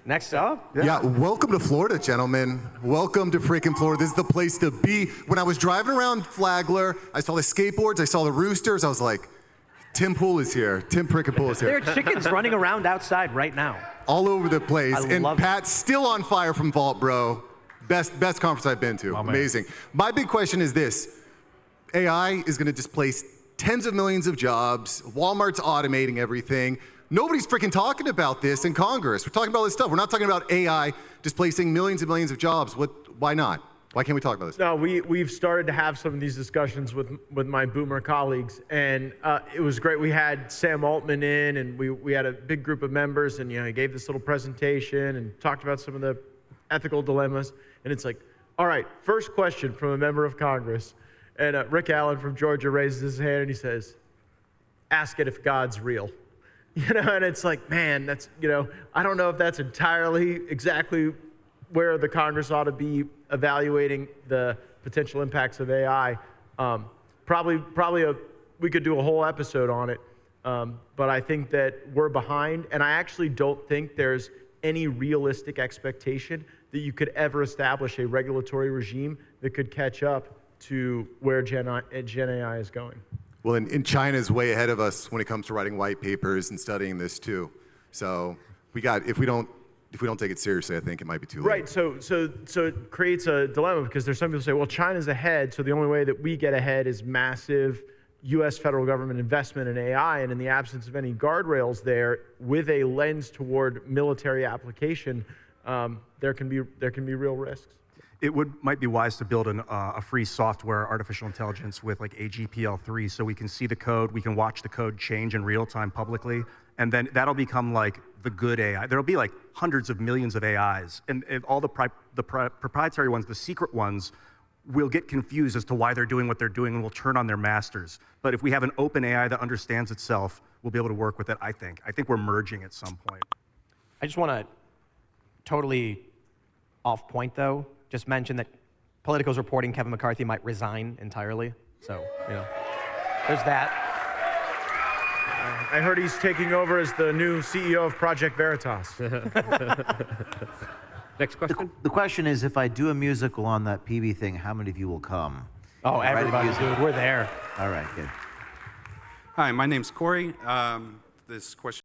Next up? Yeah, welcome to Florida, gentlemen. Welcome to freaking Florida. This is the place to be. When I was driving around Flagler, I saw the skateboards, I saw the roosters. I was like, Tim Pool is here. Tim frickin' Pool is here. There are chickens running around outside right now. All over the place. I And love Pat's still on fire from Vault, bro. Best conference I've been to. Amazing. My big question is this. AI is going to displace tens of millions of jobs. Walmart's automating everything. Nobody's freaking talking about this in Congress. We're talking about this stuff. We're not talking about AI displacing millions and millions of jobs. Why not? Why can't we talk about this? No, we've started to have some of these discussions with my boomer colleagues, and it was great. We had Sam Altman in, and we had a big group of members, and he gave this little presentation and talked about some of the ethical dilemmas. And it's like, all right, first question from a member of Congress, and Rick Allen from Georgia raises his hand and he says, "Ask it if God's real." And it's like, man, that's I don't know if that's entirely exactly where the Congress ought to be evaluating the potential impacts of AI. We could do a whole episode on it, but I think that we're behind, and I actually don't think there's any realistic expectation that you could ever establish a regulatory regime that could catch up to where Gen AI is going. Well, and China's way ahead of us when it comes to writing white papers and studying this too. So if we don't take it seriously, I think it might be too late. Right. So it creates a dilemma because there's some people who say, well, China's ahead, so the only way that we get ahead is massive U.S. federal government investment in AI, and in the absence of any guardrails there, with a lens toward military application, there can be real risks. It might be wise to build a free software artificial intelligence with like AGPL3 so we can see the code, we can watch the code change in real time publicly, and then that'll become like the good AI. There'll be like hundreds of millions of AIs, and all the proprietary ones, the secret ones, will get confused as to why they're doing what they're doing and will turn on their masters. But if we have an open AI that understands itself, we'll be able to work with it, I think. I think we're merging at some point. I just want to totally off point, though, just mention that Politico's reporting Kevin McCarthy might resign entirely. So, there's that. I heard he's taking over as the new CEO of Project Veritas. Next question. The question is, if I do a musical on that PB thing, how many of you will come? Oh, everybody, dude. We're there. All right, good. Hi, my name's Corey. This question